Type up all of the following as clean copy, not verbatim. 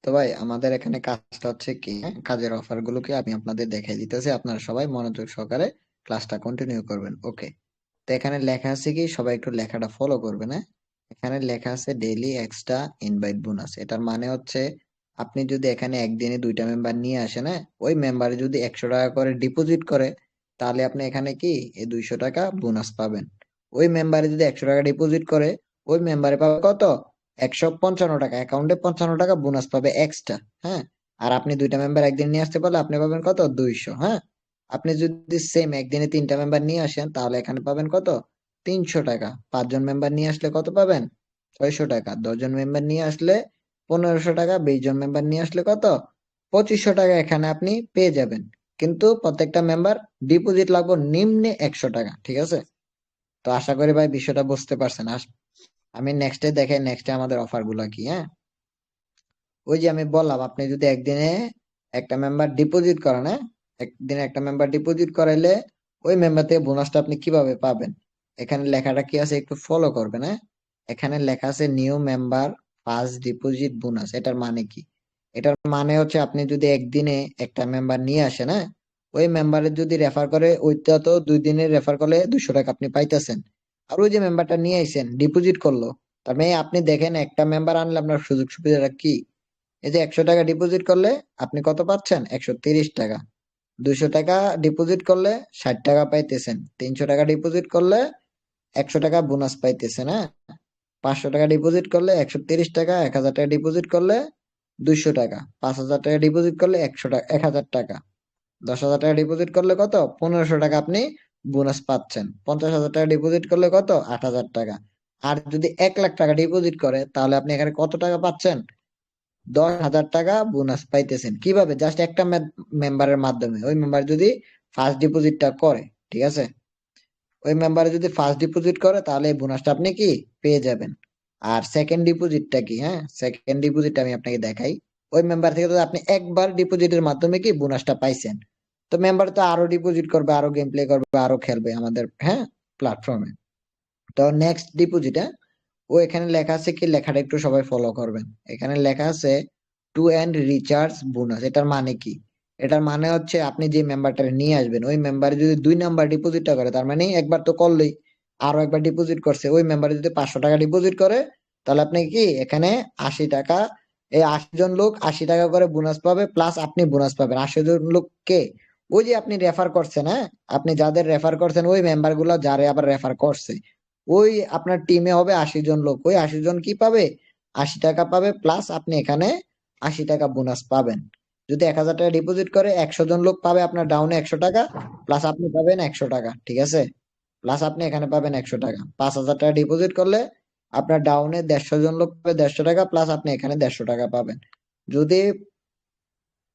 তো ভাই আমাদের এখানে কাজটা হচ্ছে কি, কাজের অফার গুলোকে আমি আপনাদের দেখাই দিতেছি, আপনারা সবাই মনোযোগ সহকারে ক্লাসটা কন্টিনিউ করবেন। ওকে, তো এখানে লেখা আছে কি, সবাই একটু লেখাটা ফলো করবেন। হ্যাঁ, এখানে লেখা আছে ডেইলি এক্সট্রা ইনভাইট বোনাস। এটার মানে হচ্ছে আপনি যদি এখানে একদিনে 2টা মেম্বার নিয়ে আসেন, হ্যাঁ, ওই মেম্বারে যদি 100 টাকা করে ডিপোজিট করে, তাহলে আপনি এখানে কি এই 200 টাকা বোনাস পাবেন। ওই মেম্বারে যদি 100 টাকা ডিপোজিট করে, ওই মেম্বারে পাবে কত, 155 টাকা, অ্যাকাউন্টে 55 টাকা বোনাস পাবে এক্সট্রা। হ্যাঁ, আর আপনি 2টা মেম্বার একদিন নিয়ে আসতে পারলে আপনি পাবেন কত, 200। হ্যাঁ, আপনি যদি সেম একদিনে 3টা মেম্বার নিয়ে আসেন, তাহলে এখানে পাবেন কত, 300 টাকা। 5জন মেম্বার নিয়ে আসলে কত পাবেন, 600 টাকা। 10জন মেম্বার নিয়ে আসলে 1500 টাকা। 20জন মেম্বার নিয়ে আসলে কত, 2500 টাকা এখানে আপনি পেয়ে যাবেন। কিন্তু প্রত্যেকটা মেম্বার ডিপোজিট লাগবে নিম্নে 100 টাকা। ঠিক আছে, তো আশা করি ভাই বিষয়টা বুঝতে পারছেন। আমি নেক্সটে দেখাই, নেক্সটে আমাদের অফার গুলা কি। হ্যাঁ, ওই যে আমি বললাম, আপনি যদি একদিনে একটা মেম্বার ডিপোজিট করেন, হ্যাঁ, একদিনে একটা মেম্বার ডিপোজিট করাইলে ওই মেম্বার থেকে বোনাসটা আপনি কিভাবে পাবেন। এখানে লেখাটা কি আছে একটু ফলো করবেন। হ্যাঁ, এখানে লেখা আছে new member first deposit bonus. এটার মানে কি, এটার মানে হচ্ছে আপনি যদি একদিনে একটা মেম্বার নিয়ে আসেন, হ্যাঁ, ওই মেম্বারের যদি রেফার করে, ওইটা তো 2 দিনের রেফার করলে 200 টাকা আপনি পাইতেছেন। আর ওই যে মেম্বারটা নিয়ে আইছেন ডিপোজিট করলো, তার মানে আপনি দেখেন একটা মেম্বার আনলে আপনার সুযোগ সুবিধাটা কি। এই যে 100 টাকা ডিপোজিট করলে আপনি কত পাচ্ছেন, 130 টাকা। 200 টাকা ডিপোজিট করলে 60 টাকা পাইতেছেন। 300 টাকা ডিপোজিট করলে 100 টাকা বোনাস পাইতেছেন। হ্যাঁ, 500 টাকা ডিপোজিট করলে 130 টাকা। 1000 টাকা ডিপোজিট করলে 200 টাকা। 5000 টাকা ডিপোজিট করলে 100 টাকা, 1000 টাকা। 10,000 টাকা ডিপোজিট করলে কত, 1500 টাকা আপনি বোনাস পাচ্ছেন। 50,000 টাকা ডিপোজিট করলে কত, 8,000 টাকা। আর যদি 1 লাখ টাকা ডিপোজিট করে, তাহলে আপনি এখানে কত টাকা পাচ্ছেন, 10,000 টাকা বোনাস পাইতেছেন। কিভাবে, জাস্ট একটা মেম্বারের মাধ্যমে। ওই মেম্বার যদি ফার্স্ট ডিপোজিটটা করে, ঠিক আছে, ওই মেম্বারে যদি ফার্স্ট ডিপোজিট করে, তাহলে এই বোনাসটা আপনি কি পেয়ে যাবেন। আর সেকেন্ড ডিপোজিটটা কি, হ্যাঁ, সেকেন্ড ডিপোজিটটা আমি আপনাকে দেখাই। ওই মেম্বার থেকে যদি আপনি একবার ডিপোজিটের মাধ্যমে কি বোনাসটা পাইছেন, তো মেম্বার তো আরো ডিপোজিট করবে, আরো গেম প্লে করবে, আরো খেলবে আমাদের, হ্যাঁ, প্ল্যাটফর্মে। তো নেক্সট ডিপোজিট, ও এখানে লেখা আছে কি, লেখাটা একটু সবাই ফলো করবেন। এখানে লেখা আছে টু এন্ড রিচার্জ বোনাস। এটার মানে কি, এটার মানে হচ্ছে আপনি যে মেম্বারটা নিয়ে আসবেন, ওই মেম্বারে যদি 2 নাম্বার ডিপোজিটটা করে, তার মানে একবার তো করলেই, আরো একবার ডিপোজিট করছে, ওই মেম্বারে যদি 500 টাকা ডিপোজিট করে, তাহলে আপনি কি এখানে 80 টাকা, এই 80 জন লোক 80 টাকা করে বোনাস পাবে, প্লাস আপনি বোনাস পাবেন। 80 জন লোককে, ওই যে আপনি রেফার করছেন, হ্যাঁ, আপনি যাদের রেফার করছেন, ওই মেম্বার গুলা যারে আবার রেফার করছে, ওই আপনার টিমে হবে 80 জন লোক। ওই 80 জন কি পাবে, 80 টাকা পাবে, প্লাস আপনি এখানে 80 টাকা বোনাস পাবেন। যদি 1,000 টাকা ডিপোজিট করে, 100 জন লোক পাবে আপনার ডাউনে 100 টাকা, প্লাস আপনি পাবেন 100 টাকা। ঠিক আছে, প্লাস আপনি এখানে পাবেন 100 টাকা। 5,000 টাকা ডিপোজিট করলে আপনার ডাউনে 150 জন লোক পাবে 150 টাকা, প্লাস আপনি এখানে 150 টাকা পাবেন। যদি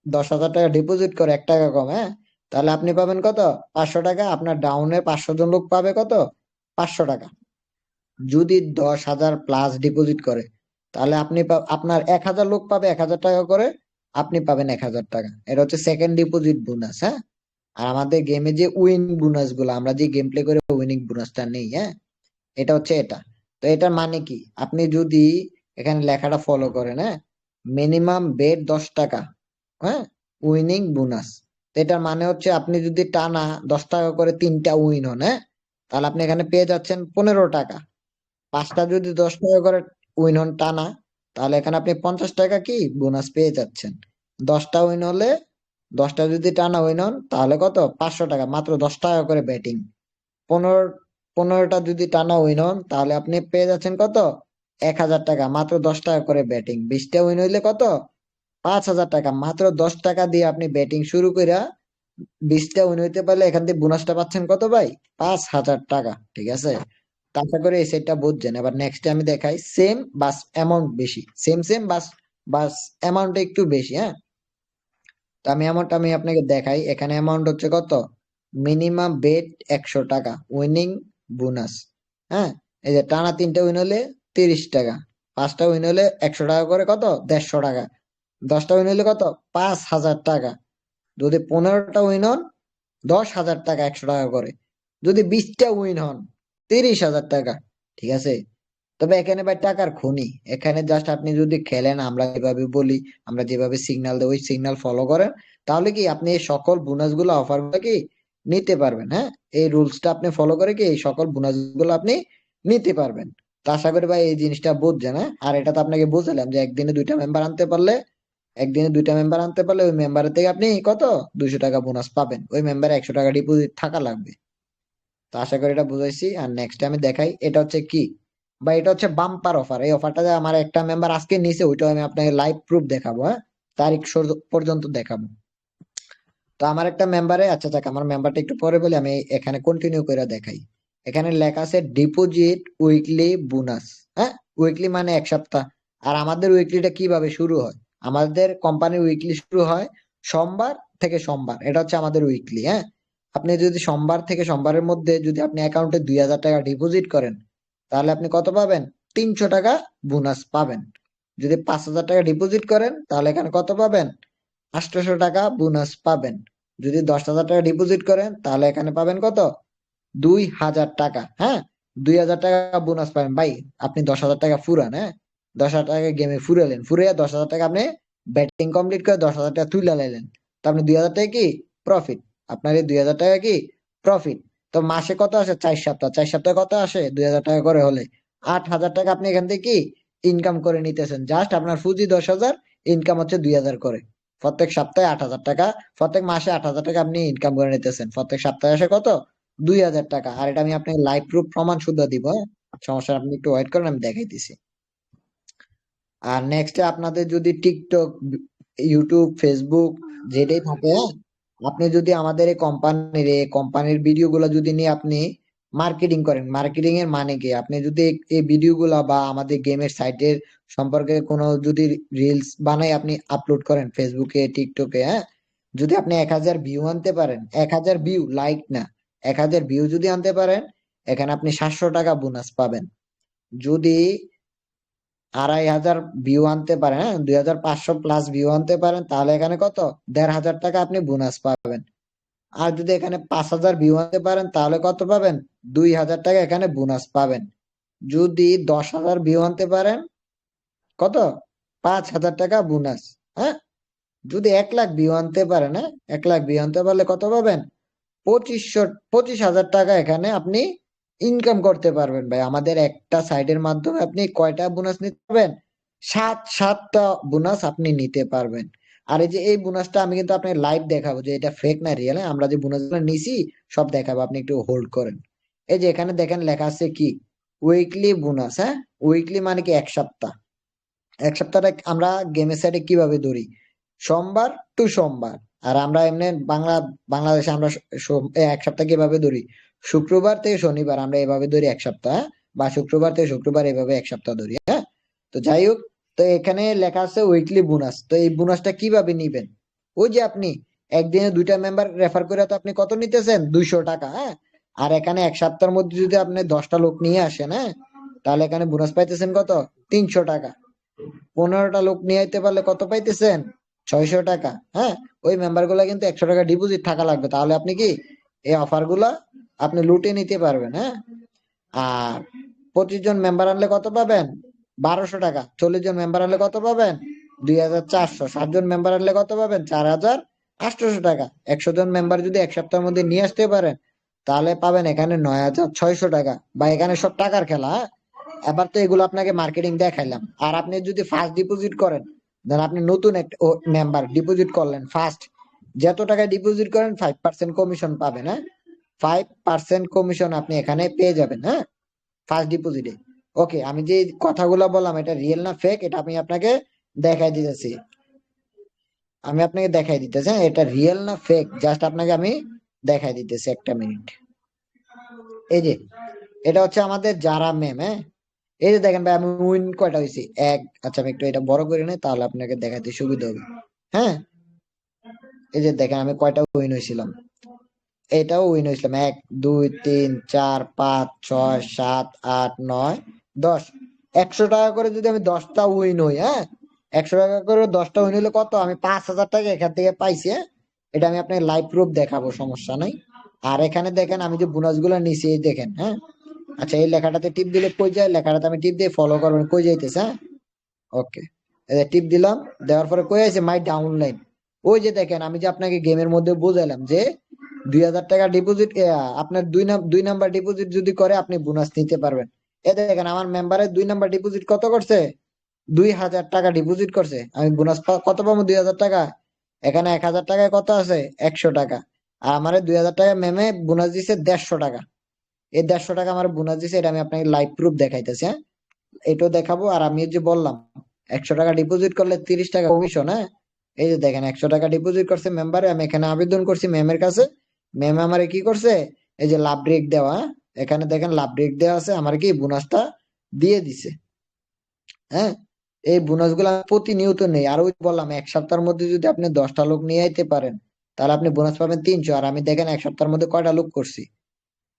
10,000 টাকা ডিপোজিট করে 1 টাকা কম, হ্যাঁ, তাহলে আপনি পাবেন কত, 500 টাকা। আপনার ডাউনে 500 জন লোক পাবে কত, 500 টাকা। যদি 10,000 প্লাস ডিপোজিট করে, তাহলে আপনি আপনার 1,000 লোক পাবে 1,000 টাকা করে, আপনি পাবেন 1,000 টাকা। এটা হচ্ছে সেকেন্ড ডিপোজিট বোনাস। হ্যাঁ, আর আমাদের গেমে যে উইন বোনাস গুলো, আমরা যে গেম প্লে করে উইনিং বোনাসটা নেই, হ্যাঁ, এটা হচ্ছে এটা। তো এটার মানে কি, আপনি যদি এখানে লেখাটা ফলো করেন, হ্যাঁ, মিনিমাম বেট 10 টাকা, হ্যাঁ, উইনিং বোনাস। তো এটার মানে হচ্ছে আপনি যদি টানা 10 টাকা করে 3টা উইন হন, হ্যাঁ, তাহলে আপনি এখানে পেয়ে যাচ্ছেন 15 টাকা। 5টা যদি 10 টাকা করে উইন হন টানা, তাহলে এখানে আপনি 50 টাকা কি বোনাস পেয়ে যাচ্ছেন। 10টা উইন হলে, 10টা যদি টানা উইন হন, তাহলে কত, 500 টাকা, মাত্র 10 টাকা করে ব্যাটিং। 15 15টা যদি টানা উইন হন, তাহলে আপনি পেয়ে যাচ্ছেন কত, 1,000 টাকা, মাত্র 10 টাকা করে ব্যাটিং। 20টা উইন হইলে কত, 5,000 টাকা। মাত্র 10 টাকা দিয়ে আপনি ব্যাটিং শুরু কইরা 20টা উইন হইতে পারলে এখান থেকে বোনাসটা পাচ্ছেন কত ভাই, 5,000 টাকা। ঠিক আছে, তো আশা করি এই সেটটা বুঝছেন। এবার নেক্সট আমি দেখাই, সেম বাস অ্যামাউন্ট বেশি, সেম সেম বাস বাস অ্যামাউন্ট একটু বেশি। হ্যাঁ, তো আমি অ্যামাউন্ট আমি আপনাকে দেখাই। এখানে অ্যামাউন্ট হচ্ছে কত, মিনিমাম বেট 100 টাকা, উইনিং বোনাস। হ্যাঁ, এই যে টানা 3টা উইন হলে 30 টাকা, 5টা উইন হলে 100 টাকা করে, কত, 150 টাকা। 10টা উইন হলে কত, 5,000 টাকা। যদি 15টা উইন হন, 10,000 টাকা, 100 টাকা করে। যদি 20টা উইন হন, 30,000 টাকা। ঠিক আছে, তবে এখানে ভাই টাকার খনি। এখানে জাস্ট আপনি যদি খেলেন, আমরা যেভাবে বলি, আমরা যেভাবে সিগন্যাল দেই, ওই সিগন্যাল ফলো করেন, তাহলে কি আপনি এই সকল বোনাস গুলো, অফার গুলো কি নিতে পারবেন। হ্যাঁ, এই রুলসটা আপনি ফলো করে কি এই সকল বোনাস গুলো আপনি নিতে পারবেন। তো আশা করি ভাই এই জিনিসটা বুঝছেন। হ্যাঁ, আর এটা তো আপনাকে বুঝলাম যে একদিনে দুইটা মেম্বার আনতে পারলে ওই মেম্বারের থেকে আপনি কত 200 টাকা বোনাস পাবেন। ওই মেম্বারে 100 টাকা ডিপোজিট থাকা লাগবে। তো আশা করি এটা বুঝাইছি। আর নেক্সট আমি দেখাই, এটা হচ্ছে কি বা এটা হচ্ছে বাম্পার অফার। এই অফারটা যে আমার একটা মেম্বার আজকে নিছে, ওইটা আমি আপনাকে লাইভ প্রুফ দেখাবো। হ্যাঁ, তারিখ পর্যন্ত দেখাবো। তো আমার একটা মেম্বারে, আচ্ছা যাক, আমার মেম্বারটা একটু পরে বলি, আমি এখানে কন্টিনিউ করে দেখাই। এখানে লেখা আছে ডিপোজিট উইকলি বোনাস। হ্যাঁ, উইকলি মানে এক সপ্তাহ। আর আমাদের উইকলিটা কিভাবে শুরু হয়? আমাদের কোম্পানির উইকলি শুরু হয় সোমবার থেকে সোমবার। এটা হচ্ছে আমাদের উইকলি। হ্যাঁ, আপনি যদি সোমবার থেকে সোমবারের মধ্যে যদি আপনি অ্যাকাউন্টে 2,000 টাকা ডিপোজিট করেন, তাহলে আপনি কত পাবেন? 300 টাকা বোনাস পাবেন। যদি 5,000 টাকা ডিপোজিট করেন, তাহলে এখানে কত পাবেন? 800 টাকা বোনাস পাবেন। যদি 10,000 টাকা ডিপোজিট করেন, তাহলে এখানে পাবেন কত? 2,000 টাকা। হ্যাঁ, 2,000 টাকা বোনাস পাবেন ভাই। আপনি 10,000 টাকা ফুরান। হ্যাঁ, 10,000 টাকা গেমে ফুরালেন, ফুরিয়ে 10,000 টাকা আপনি ব্যাটিং কমপ্লিট করে 10,000 টাকা তুলে লাইলেন। তো আপনি 2,000 টাকা কি প্রফিট। আপনার এই 2,000 টাকা কি প্রফিট। তো মাসে কত আসে? 4 সপ্তাহ। 4 সপ্তাহে কত আসে? 2,000 টাকা করে হলে 8,000 টাকা আপনি এখান থেকে কি ইনকাম করে নিতেছেন। জাস্ট আপনার পুঁজি 10,000, ইনকাম হচ্ছে 2,000 করে। প্রত্যেক সপ্তাহে 8,000 টাকা, প্রত্যেক মাসে 8,000 টাকা আপনি ইনকাম করে নিতেছেন। প্রত্যেক সপ্তাহে আসে কত? 2,000 টাকা। আর এটা আমি আপনাকে লাইভ প্রুফ প্রমাণ শুদ্ধ দিব। হ্যাঁ? সমস্যা নেই, আপনি একটু ওয়েট করেন, আমি দেখাইতেছি। আর নেক্সট আপনাদের যদি টিকটক, ইউটিউব, ফেসবুক যেটাই থাকে, হ্যাঁ, আপনি যদি আমাদের এই কোম্পানির ভিডিও গুলা যদি নিয়ে আপনি মার্কেটিং করেন, মার্কেটিং এর মানে কি? আপনি যদি এই ভিডিও গুলা বা আমাদের গেমের সাইটের সম্পর্কে কোনো যদি রিলস বানাই আপনি আপলোড করেন ফেসবুকে, টিকটকে, হ্যাঁ, যদি আপনি 1,000 ভিউ আনতে পারেন, 1,000 ভিউ, লাইক না, 1,000 ভিউ যদি আনতে পারেন, এখানে আপনি 700 টাকা বোনাস পাবেন। যদি 2,500 ভিউ আনতে পারেন, হ্যাঁ, 2,500 প্লাস ভিউ আনতে পারেন, তাহলে এখানে কত? 1,500 টাকা আপনি বোনাস পাবেন। আর যদি এখানে 5,000 ভিউ আনতে পারেন, তাহলে কত পাবেন? 2,000 টাকা এখানে বোনাস পাবেন। যদি 10,000 ভিউ আনতে পারেন, কত? 5,000 টাকা বোনাস। হ্যাঁ, যদি 1,00,000 ভিউ আনতে পারেন, হ্যাঁ, 1,00,000 ভিউ আনতে পারলে কত পাবেন? 25,000 টাকা এখানে আপনি ইনকাম করতে পারবেন ভাই। আমাদের একটা সাইডের মাধ্যমে আপনি কয়টা বোনাস নিতে পারবেন? সাতটা বোনাস আপনি নিতে পারবেন। আর এই যে এই বোনাসটা আমি কিন্তু আপনাকে লাইভ দেখাবো যে এটা ফেক না রিয়েল। আমরা যে বোনাস গুলো নিছি সব দেখাবো, আপনি একটু হোল্ড করেন। এই যে এখানে দেখেন লেখা আছে কি উইকলি বোনাস। হ্যাঁ, উইকলি মানে কি এক সপ্তাহ। এক সপ্তাহটা আমরা গেমের সাইডে কিভাবে ধরি? সোমবার টু সোমবার। আর আমরা এমনি বাংলাদেশে আমরা এক সপ্তাহ কিভাবে ধরি? শুক্রবার থেকে শনিবার আমরা এভাবে ধরি এক সপ্তাহ। হ্যাঁ? বা শুক্রবার থেকে শুক্রবার এভাবে এক সপ্তাহ ধরি। হ্যাঁ, তো যাই হোক, তো এখানে লেখা আছে উইকলি বোনাস। তো এই বোনাসটা কিভাবে নিবেন? ওই যে আপনি একদিনে দুইটা মেম্বার রেফার করে তো আপনি কত নিতেছেন? 200 টাকা। হ্যাঁ, আর এখানে এক সপ্তাহের মধ্যে যদি আপনি 10টা লোক নিয়ে আসেন, হ্যাঁ, তাহলে এখানে বোনাস পাইতেছেন কত? 300 টাকা। 15টা লোক নিয়ে আইতে পারলে কত পাইতেছেন? 600 টাকা। হ্যাঁ, ওই মেম্বার গুলা কিন্তু 100 টাকা ডিপোজিট থাকা লাগবে, তাহলে আপনি কি এই অফার গুলা আপনি লুটে নিতে পারবেন। হ্যাঁ, আর 25 জন মেম্বার আনলে কত পাবেন? 1,200 টাকা। 40 জন মেম্বার আনলে কত পাবেন? 2,400। 7 জন মেম্বার আনলে কত পাবেন? 4,800 টাকা। 100 জন মেম্বার যদি এক সপ্তাহের মধ্যে নিয়ে আসতে পারেন, তাহলে পাবেন এখানে 9,600 টাকা। বা এখানে সব টাকার খেলা। হ্যাঁ? এবার তো এগুলো আপনাকে মার্কেটিং দেখাইলাম। আর আপনি যদি ফার্স্ট ডিপোজিট করেন, ধরেন আপনি নতুন একটা মেম্বার ডিপোজিট করলেন ফার্স্ট, যত টাকা ডিপোজিট করেন 5% কমিশন পাবেন। হ্যাঁ, 5% কমিশন আপনি এখানে পেয়ে যাবেন। হ্যাঁ, ফার্স্ট ডিপোজিটে। ওকে, আমি যে কথাগুলো বললাম এটা রিয়েল না ফেক, এটা আমি আপনাকে দেখাই দিতেছি। হ্যাঁ, এটা রিয়েল না ফেক, জাস্ট আপনাকে আমি দেখাই দিতেছি, একটা মিনিট। এই যে এটা হচ্ছে আমাদের যারা ম্যাম। হ্যাঁ, এই যে দেখেন ভাই, আমি উইন কয়টা হয়েছি? এক। আচ্ছা, আমি একটু এটা বড় করে নিই, তাহলে আপনাকে দেখাতে সুবিধা হবে। হ্যাঁ, এই যে দেখেন আমি কয়টা উইন হয়েছিলাম। এটাও উইন হয়েছিলাম 1, 2, 3, 4, 5, 6, 7, 8, 9, 10। 100 টাকা করে যদি আমি 10টা উইন হই, হ্যাঁ, 100 টাকা করে 10টা উইন হলে কত? আমি 5,000 টাকা এখান থেকে পাইছি। হ্যাঁ, এটা আমি আপনাকে লাইভ প্রুফ দেখাবো, সমস্যা নাই। আর এখানে দেখেন আমি যে বোনাস গুলো নিছি, এই দেখেন। হ্যাঁ, আচ্ছা, এই লেখাটাতে টিপ দিলে কই যায়? লেখাটাতে আমি টিপ দিয়ে ফলো করবেন, কই যাইতেছে? হ্যাঁ, ওকে। টিপ দিলাম, দেওয়ার পরে কই আছে? মাই ডাউনলাইন। ওই যে দেখেন, আমি যে আপনাকে গেমের মধ্যে বুঝাইলাম যে 2000 টাকা ডিপোজিট, আপনার দুই নাম্বার ডিপোজিট যদি করে আপনি বোনাস নিতে পারবেন। দেখেন আমার মেম্বারের 2 নাম্বার ডিপোজিট কত করছে? 2000 টাকা ডিপোজিট করছে। আমি বোনাস কত পাবো? 2000 টাকা। এখানে 1000 টাকায় কত আছে? 100 টাকা। আর আমার 2000 টাকা মেমে বোনাস দিছে 150 টাকা। এই 150 টাকা আমার বোনাস দিছে, এটা আমি আপনাকে লাইভ প্রুফ দেখাইতেছি। হ্যাঁ, এটাও দেখাবো। আর আমি যে বললাম 100 টাকা ডিপোজিট করলে 30 টাকা কমিশন। হ্যাঁ, এই যে দেখেন 100 টাকা ডিপোজিট করছে মেম্বারে, আমি এখানে আবেদন করছি ম্যামের কাছে। ম্যাম আমারে কি করছে? এই যে লাভ ব্রেক দেওয়া, হ্যাঁ? এখানে দেখেন লাভ ব্রেক দেওয়া আছে, আমার কি বোনাসটা দিয়ে দিছে। হ্যাঁ, এই বোনাস গুলা প্রতিনিয়ত নেই। আর ওই বললাম 1 সপ্তাহের মধ্যে যদি আপনি 10টা লোক নিয়ে আইতে পারেন তাহলে আপনি বোনাস পাবেন 300। আর আমি দেখেন 1 সপ্তাহের মধ্যে কয়টা লোক করছি?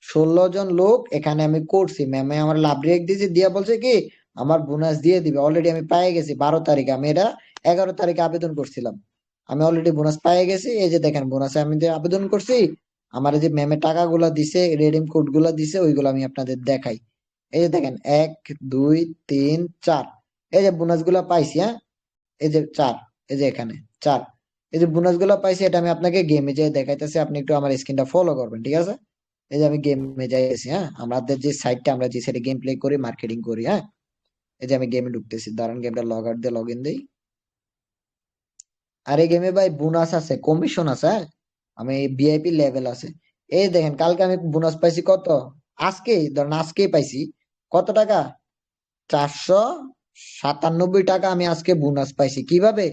16 জন লোক এখানে আমি করছি। ম্যামে আমার লাভ ব্রেক দিয়েছে, দিয়া বলছে কি আমার বোনাস দিয়ে দিবে। অলরেডি আমি পেয়ে গেছি 12 তারিখে। আমি এটা 11 তারিখে আবেদন করছিলাম। আমি অলরেডি বোনাস পেয়ে গেছি। এই যে দেখেন বোনাসে আমি যে আবেদন করছি, আমার এই যে ম্যামে টাকাগুলা দিছে, রেডিম কোড গুলা দিছে, ওইগুলো আমি আপনাদের দেখাই। এই যে দেখেন 1 2 3 4, এই যে বোনাস গুলা পাইছি। হ্যাঁ, এই যে 4, এই যে এখানে 4, এই যে বোনাস গুলা পাইছি, এটা আমি আপনাকে গেমে যেয়ে দেখাইতেছি। আপনি একটু আমার স্ক্রিনটা ফলো করবেন, ঠিক আছে? এই যে আমি গেমে যাইতেছি। হ্যাঁ, আমাদের যে সাইটটা, আমরা যে সাইটে গেম প্লে করি, মার্কেটিং করি। হ্যাঁ, এই যে আমি গেমে ঢুকতেছি, দাঁড়ান গেমটা লগ আউট দিয়ে লগ ইন দিই। আর এই গেমে ভাই বোনাস আছে, কমিশন আছে। হ্যাঁ, আমি ভিআইপি লেভেল আছে। এই দেখেন কালকে আমি বোনাস পাইছি কত? আজকেই ধরেন আজকেই পাইছি কত টাকা? 497 টাকা আমি আজকে বোনাস পাইছি। কিভাবে?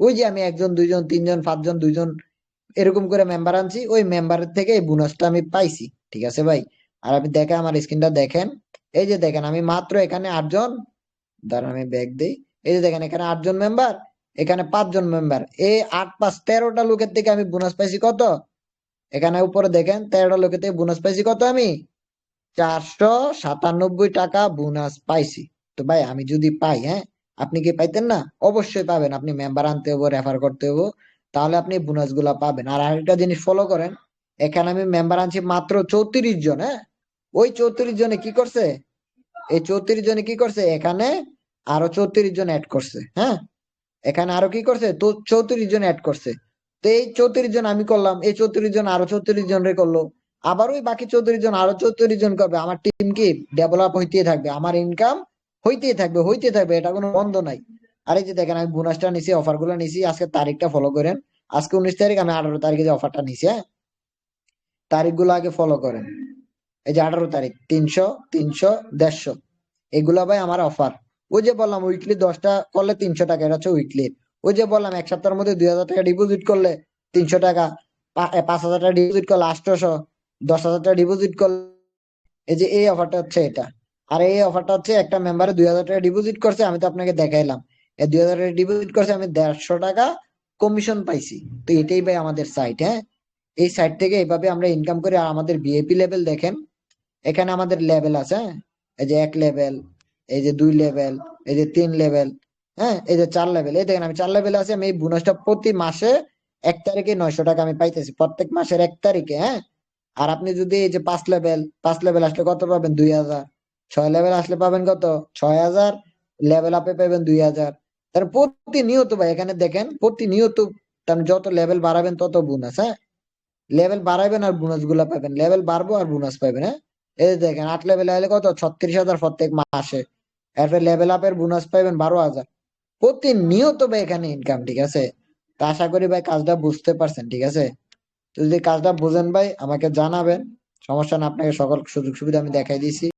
ওই যে আমি 1 জন 2 জন 3 জন 5 জন 2 জন এরকম করে মেম্বার আনছি, ওই মেম্বারের থেকে এই বোনাসটা আমি পাইছি। ঠিক আছে ভাই? আর আপনি দেখেন আমার স্ক্রিনটা দেখেন। এই যে দেখেন আমি মাত্র এখানে 8 জন, দাঁড়ান আমি ব্যাক দিই। এই যে দেখেন এখানে 8 জন মেম্বার, এখানে 5 জন মেম্বার, এই 8 5 13টা লোকের থেকে আমি বোনাস পাইছি কত? এখানে উপরে দেখেন 13টা লোকের থেকে বোনাস পাইছি কত? আমি 497 টাকা বোনাস পাইছি। তো ভাই আমি যদি পাই, হ্যাঁ, আপনি কি পাইতেন না? অবশ্যই পাবেন। আপনি মেম্বার আনতে হবো, রেফার করতে হবো, তাহলে আপনি বোনাস গুলা পাবেন। আর আরেকটা জিনিস ফলো করেন, এখানে আমি মেম্বার আনছি মাত্র 34 জন। হ্যাঁ, ওই 34 জনে কি করছে? এই 34 জনে কি করছে? এখানে আরো 34 জন অ্যাড করছে। হ্যাঁ, এখানে আরো কি করছে? তো 34 জন অ্যাড করছে। তো এই 34 জন আমি করলাম, এই 34 জন আরো 34 জন রে করলো, আবার ওই বাকি 34 জন আরো 34 জন করবে। আমার টিম কি ডেভেলপ হইতেই থাকবে, আমার ইনকাম হইতেই থাকবে, হইতে থাকবে, এটা কোনো বন্ধ নাই। আর এই যে দেখেন আমি বোনাসটা নিছি, অফার গুলো নিছি। আজকে তারিখটা ফলো করেন, আজকে 19 তারিখ, আমি 18 তারিখে যে অফারটা নিছি। হ্যাঁ, তারিখগুলো আগে ফলো করেন। এই যে 18 তারিখ 300 300 150, এগুলা ভাই আমার অফার। ওই যে বললাম উইকলি 10টা করলে 300 টাকা, এটা হচ্ছে উইকলি। ওই যে বললাম 1 সপ্তাহের মধ্যে 2000 টাকা ডিপোজিট করলে 300 টাকা, 5000 টাকা ডিপোজিট করলে 800, 10,000 টাকা ডিপোজিট করলে, এই যে এই অফারটা হচ্ছে এটা। আর এই অফারটা হচ্ছে একটা মেম্বারে 2000 টাকা ডিপোজিট করছে, আমি তো আপনাকে দেখাইলাম। এই 2000 টাকা ডিপোজিট করছে, আমি 150 টাকা কমিশন পাইছি। তো এটাই ভাই আমাদের সাইট। হ্যাঁ, এই সাইট থেকে এইভাবে আমরা ইনকাম করি। আর আমাদের ভিআইপি লেভেল দেখেন, এখানে আমাদের লেভেল আছে। হ্যাঁ, এই যে 1 লেভেল, এই যে 2 লেভেল, এই যে 3 লেভেল, হ্যাঁ, এই যে 4 লেভেল। এই দেখেন আমি 4 লেভেলে আছি। আমি এই বোনাসটা প্রতি মাসে 1 তারিখে 900 টাকা আমি পাইতেছি, প্রত্যেক মাসের 1 তারিখে। হ্যাঁ, আর আপনি যদি এই যে 5 লেভেল, 5 লেভেল আসলে কত পাবেন? 2000। 6 লেভেল আসলে পাবেন কত? 6000। লেভেল আপে পাবেন 2000। তার প্রতিনিয়ত ভাই এখানে দেখেন প্রতিনিয়ত, তার মানে যত লেভেল বাড়াবেন তত বোনাস। হ্যাঁ, লেভেল বাড়াবেন আর বোনাস গুলা পাবেন, লেভেল বাড়বো আর বোনাস পাবেন। হ্যাঁ, এই যে দেখেন 8 লেভেলে হলে কত? 36,000 প্রত্যেক মাসে। এরপর লেভেল আপের বোনাস পাবেন 12,000 প্রতিনিয়ত ভাই এখানে ইনকাম। ঠিক আছে? তা আশা করি ভাই কাজটা বুঝতে পারছেন। ঠিক আছে? তো যদি কাজটা বুঝেন ভাই আমাকে জানাবেন, সমস্যা না, আপনাকে সকল সুযোগ সুবিধা আমি দেখাই দিছি।